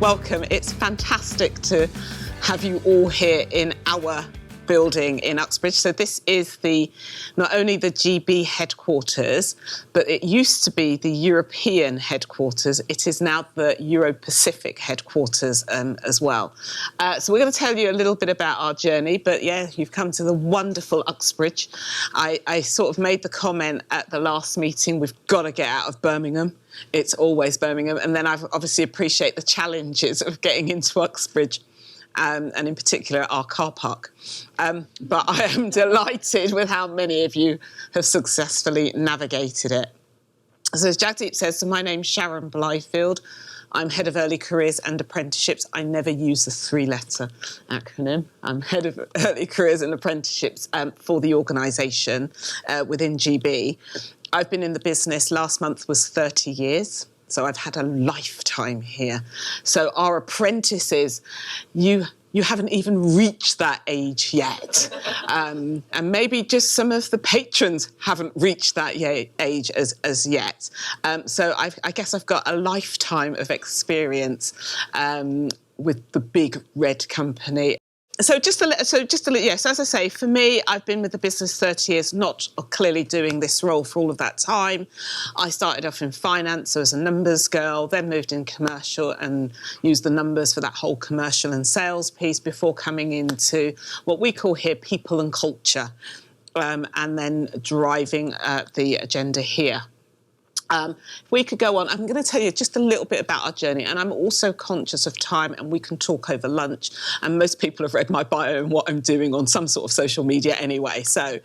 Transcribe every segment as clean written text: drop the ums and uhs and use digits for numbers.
welcome. It's fantastic to have you all here in our building in Uxbridge. So this is not only the GB headquarters, but it used to be the European headquarters. It is now the EuroPacific headquarters as well. So we're going to tell you a little bit about our journey, but yeah, you've come to the wonderful Uxbridge. I sort of made the comment at the last meeting, we've got to get out of Birmingham. It's always Birmingham. And then I obviously appreciate the challenges of getting into Uxbridge. And in particular our car park. But I am delighted with how many of you have successfully navigated it. So as Jagdeep says, so my name's Sharon Blyfield. I'm Head of Early Careers and Apprenticeships. I never use the three-letter acronym. I'm Head of Early Careers and Apprenticeships for the organisation within GB. I've been in the business, last month was 30 years. So I've had a lifetime here. So our apprentices, you haven't even reached that age yet. And maybe just some of the patrons haven't reached that age as yet. So I guess I've got a lifetime of experience with the big red company. So yes, as I say, for me, I've been with the business 30 years, not clearly doing this role for all of that time. I started off in finance, so as a numbers girl, then moved in commercial and used the numbers for that whole commercial and sales piece before coming into what we call here people and culture, and then driving the agenda here. If we could go on, I'm going to tell you just a little bit about our journey, and I'm also conscious of time and we can talk over lunch, and most people have read my bio and what I'm doing on some sort of social media anyway, so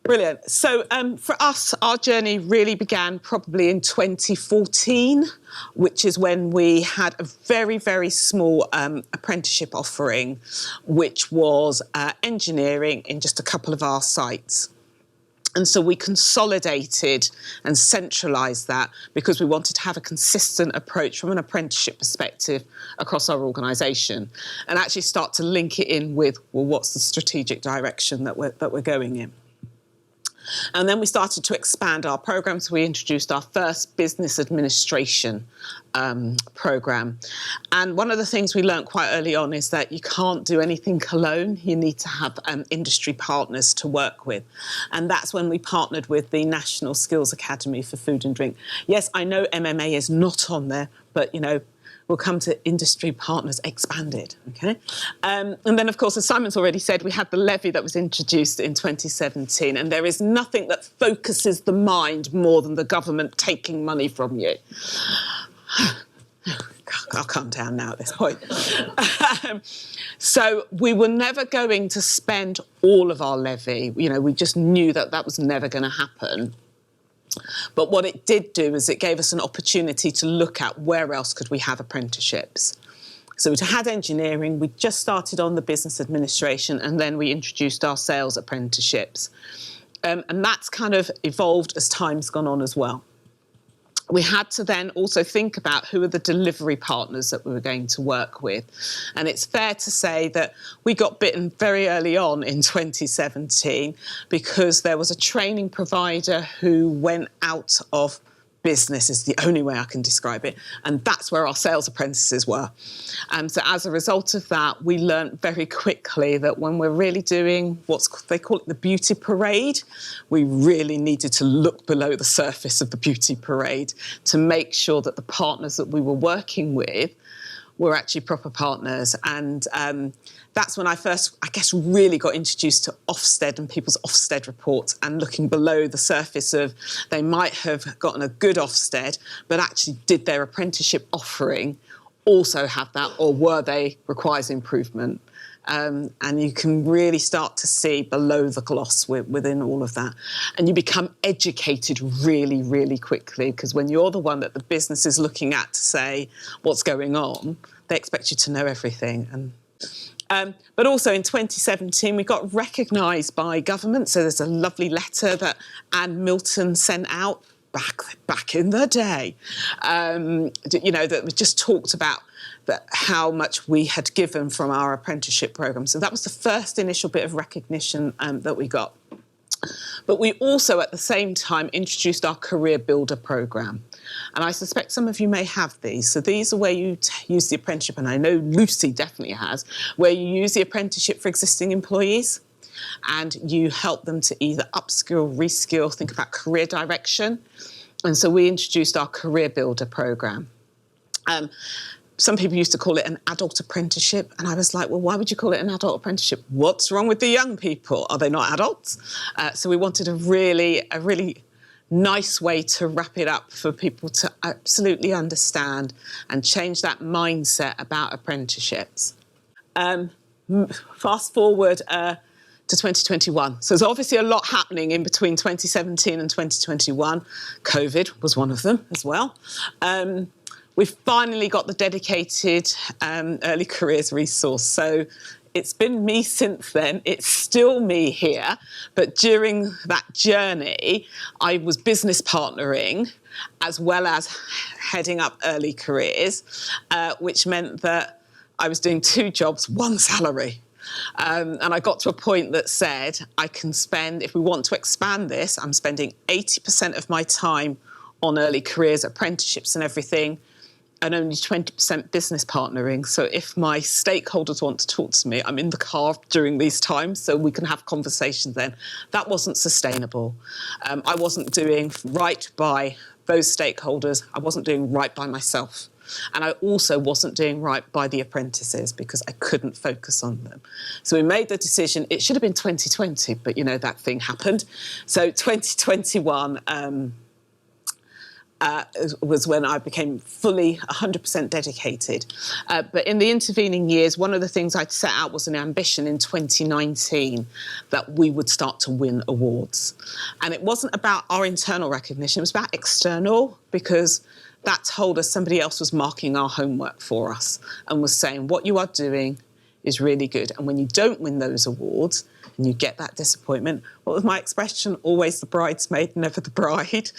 brilliant. So for us, our journey really began probably in 2014, which is when we had a very, very small apprenticeship offering, which was engineering in just a couple of our sites. And so we consolidated and centralised that because we wanted to have a consistent approach from an apprenticeship perspective across our organisation and actually start to link it in with, well, what's the strategic direction that we're going in. And then we started to expand our programmes. We introduced our first business administration programme. And one of the things we learned quite early on is that you can't do anything alone. You need to have industry partners to work with. And that's when we partnered with the National Skills Academy for Food and Drink. Yes, I know MMA is not on there, but, you know, we'll come to industry partners expanded, okay? And then, of course, as Simon's already said, we had the levy that was introduced in 2017, and there is nothing that focuses the mind more than the government taking money from you. I'll calm down now at this point. So we were never going to spend all of our levy. You know, we just knew that that was never going to happen. But what it did do is it gave us an opportunity to look at where else could we have apprenticeships. So we had engineering, we just started on the business administration, and then we introduced our sales apprenticeships. And that's kind of evolved as time's gone on as well. We had to then also think about who are the delivery partners that we were going to work with. And it's fair to say that we got bitten very early on in 2017 because there was a training provider who went out of business, is the only way I can describe it. And that's where our sales apprentices were. So as a result of that, we learnt very quickly that when we're really doing they call it the beauty parade, we really needed to look below the surface of the beauty parade to make sure that the partners that we were working with were actually proper partners. And that's when I first, I guess, really got introduced to Ofsted and people's Ofsted reports and looking below the surface of they might have gotten a good Ofsted, but actually did their apprenticeship offering also have that, or were they requires improvement? And you can really start to see below the gloss within all of that. And you become educated really, really quickly, because when you're the one that the business is looking at to say what's going on, they expect you to know everything. But also in 2017, we got recognised by government. So there's a lovely letter that Anne Milton sent out back in the day, you know, that we just talked about how much we had given from our apprenticeship programme. So that was the first initial bit of recognition that we got. But we also, at the same time, introduced our Career Builder programme. And I suspect some of you may have these. So these are where you use the apprenticeship, and I know Lucy definitely has, where you use the apprenticeship for existing employees and you help them to either upskill, reskill, think about career direction. And so we introduced our Career Builder programme. Some people used to call it an adult apprenticeship, and I was like, well, why would you call it an adult apprenticeship? What's wrong with the young people? Are they not adults? So we wanted a really nice way to wrap it up for people to absolutely understand and change that mindset about apprenticeships. Fast forward to 2021. So there's obviously a lot happening in between 2017 and 2021. COVID was one of them as well. We've finally got the dedicated early careers resource. So it's been me since then. It's still me here. But during that journey, I was business partnering as well as heading up early careers, which meant that I was doing 2 jobs, 1 salary. And I got to a point that said, I can spend, if we want to expand this, I'm spending 80% of my time on early careers, apprenticeships and everything, and only 20% business partnering. So if my stakeholders want to talk to me, I'm in the car during these times so we can have conversations then. That wasn't sustainable. I wasn't doing right by those stakeholders. I wasn't doing right by myself. And I also wasn't doing right by the apprentices because I couldn't focus on them. So we made the decision, it should have been 2020, but you know, that thing happened. So 2021, was when I became fully 100% dedicated. But in the intervening years, one of the things I'd set out was an ambition in 2019 that we would start to win awards. And it wasn't about our internal recognition, it was about external, because that told us somebody else was marking our homework for us and was saying, what you are doing is really good. And when you don't win those awards and you get that disappointment, what was my expression? Always the bridesmaid, never the bride.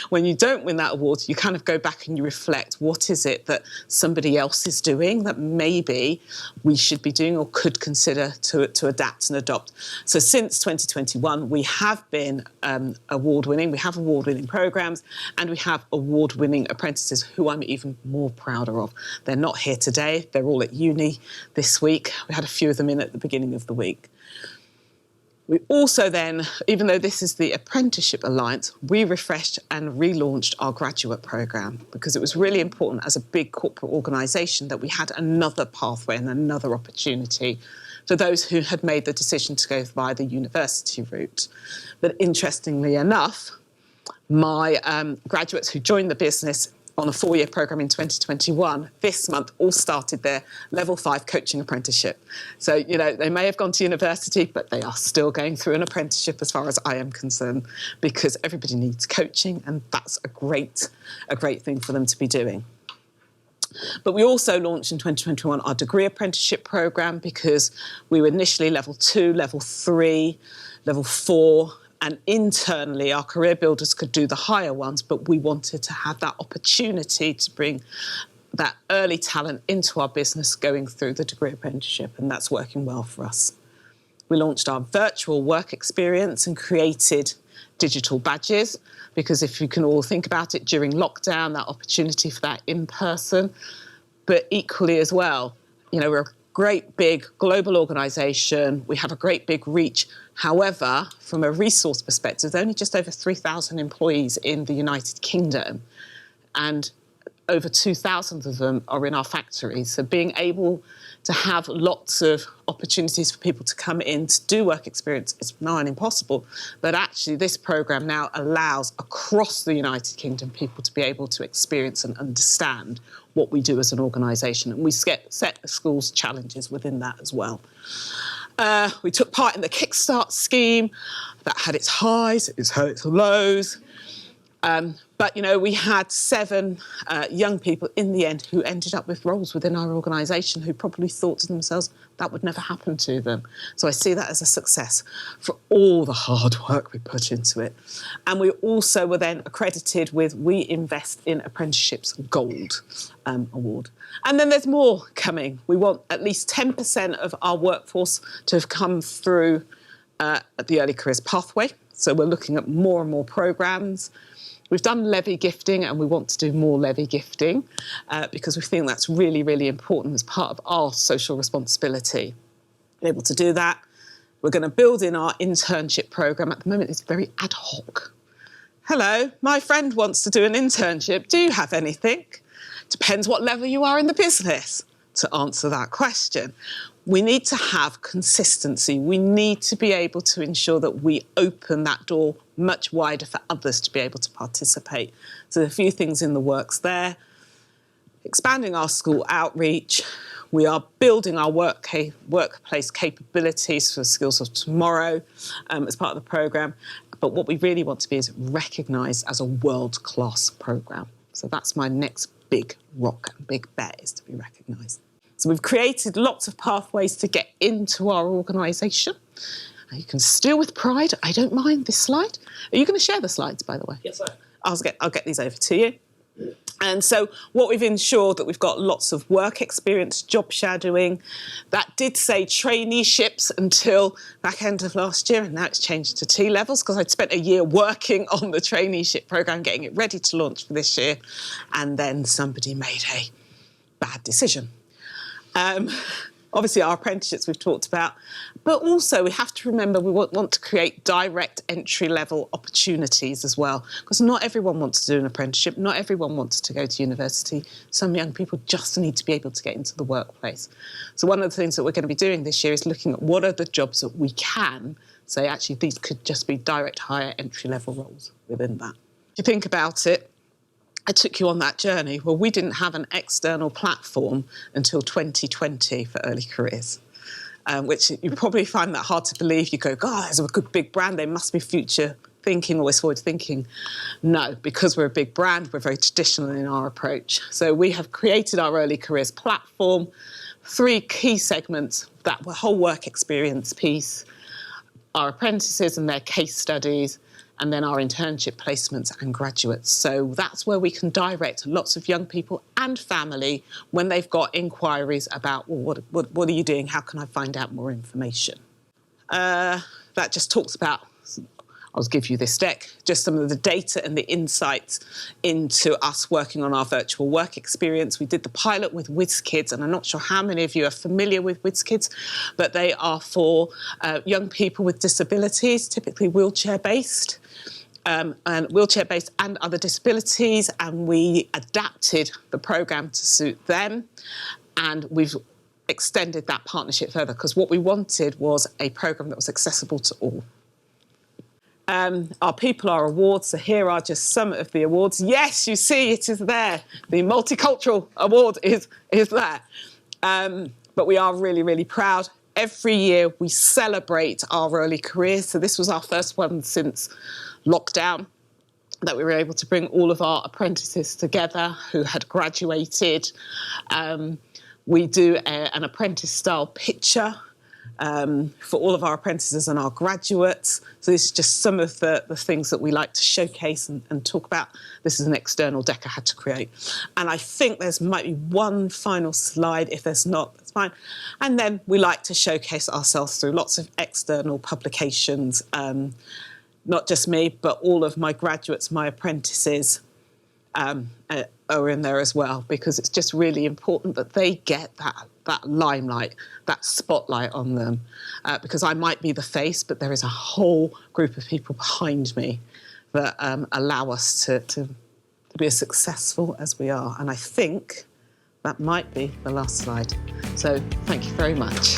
When you don't win that award, you kind of go back and you reflect, what is it that somebody else is doing that maybe we should be doing or could consider to adapt and adopt. So since 2021, we have been award-winning. We have award-winning programmes and we have award-winning apprentices who I'm even more prouder of. They're not here today. They're all at uni this week. We had a few of them in at the beginning of the week. We also then, even though this is the Apprenticeship Alliance, we refreshed and relaunched our graduate programme because it was really important as a big corporate organisation that we had another pathway and another opportunity for those who had made the decision to go via the university route. But interestingly enough, my graduates who joined the business on a 4-year programme in 2021, this month all started their level 5 coaching apprenticeship. So, you know, they may have gone to university, but they are still going through an apprenticeship as far as I am concerned, because everybody needs coaching and that's a great thing for them to be doing. But we also launched in 2021 our degree apprenticeship programme because we were initially level 2, level 3, level 4, and internally, our career builders could do the higher ones, but we wanted to have that opportunity to bring that early talent into our business going through the degree apprenticeship, and that's working well for us. We launched our virtual work experience and created digital badges, because if you can all think about it, during lockdown, that opportunity for that in person, but equally as well, you know, we're a great big global organisation, we have a great big reach. However, from a resource perspective, there's only just over 3,000 employees in the United Kingdom, and over 2,000 of them are in our factories. So being able to have lots of opportunities for people to come in to do work experience is nigh on impossible. But actually, this programme now allows across the United Kingdom people to be able to experience and understand what we do as an organisation. And we set schools challenges within that as well. We took part in the Kickstart scheme. That had its highs, it had its lows. But, you know, we had 7 young people in the end who ended up with roles within our organisation who probably thought to themselves that would never happen to them. So I see that as a success for all the hard work we put into it. And we also were then accredited with We Invest in Apprenticeships Gold award. And then there's more coming. We want at least 10% of our workforce to have come through at the Early Careers Pathway. So we're looking at more and more programmes. We've done levy gifting and we want to do more levy gifting because we think that's really, really important as part of our social responsibility. We're able to do that. We're going to build in our internship programme. At the moment, it's very ad hoc. Hello, my friend wants to do an internship. Do you have anything? Depends what level you are in the business to answer that question. We need to have consistency. We need to be able to ensure that we open that door much wider for others to be able to participate. So a few things in the works there. Expanding our school outreach. We are building our workplace capabilities for skills of tomorrow as part of the programme. But what we really want to be is recognised as a world-class programme. So that's my next big rock and big bet, is to be recognised. So we've created lots of pathways to get into our organisation. You can steal with pride. I don't mind this slide. Are you going to share the slides, by the way? Yes, sir. I'll get these over to you. And so what we've ensured that we've got lots of work experience, job shadowing. That did say traineeships until back end of last year, and now it's changed to T-levels because I'd spent a year working on the traineeship programme, getting it ready to launch for this year, and then somebody made a bad decision. Obviously, our apprenticeships we've talked about, but also we have to remember we want to create direct entry-level opportunities as well, because not everyone wants to do an apprenticeship, not everyone wants to go to university. Some young people just need to be able to get into the workplace. So one of the things that we're going to be doing this year is looking at what are the jobs that we can say, actually, these could just be direct hire entry-level roles within that. If you think about it, I took you on that journey. Well, we didn't have an external platform until 2020 for early careers, which you probably find that hard to believe. You go, God, there's a good big brand. They must be future thinking, always forward thinking. No, because we're a big brand, we're very traditional in our approach. So we have created our early careers platform, 3 key segments, that whole work experience piece, our apprentices and their case studies, and then our internship placements and graduates. So that's where we can direct lots of young people and family when they've got inquiries about, well, what are you doing? How can I find out more information? That just talks about, I'll give you this deck, just some of the data and the insights into us working on our virtual work experience. We did the pilot with WizKids, and I'm not sure how many of you are familiar with WizKids, but they are for young people with disabilities, typically wheelchair-based. And wheelchair-based and other disabilities, and we adapted the programme to suit them, and we've extended that partnership further because what we wanted was a programme that was accessible to all. Our People Are Awards, so here are just some of the awards. Yes, you see it is there. The Multicultural Award is there. But we are really, really proud. Every year we celebrate our early careers, so this was our first one since lockdown, that we were able to bring all of our apprentices together who had graduated. We do an apprentice-style picture for all of our apprentices and our graduates. So this is just some of the things that we like to showcase and talk about. This is an external deck I had to create. And I think there might be one final slide. If there's not, that's fine. And then we like to showcase ourselves through lots of external publications, not just me, but all of my graduates, my apprentices are in there as well, because it's just really important that they get that limelight, that spotlight on them, because I might be the face, but there is a whole group of people behind me that allow us to be as successful as we are. And I think that might be the last slide. So thank you very much.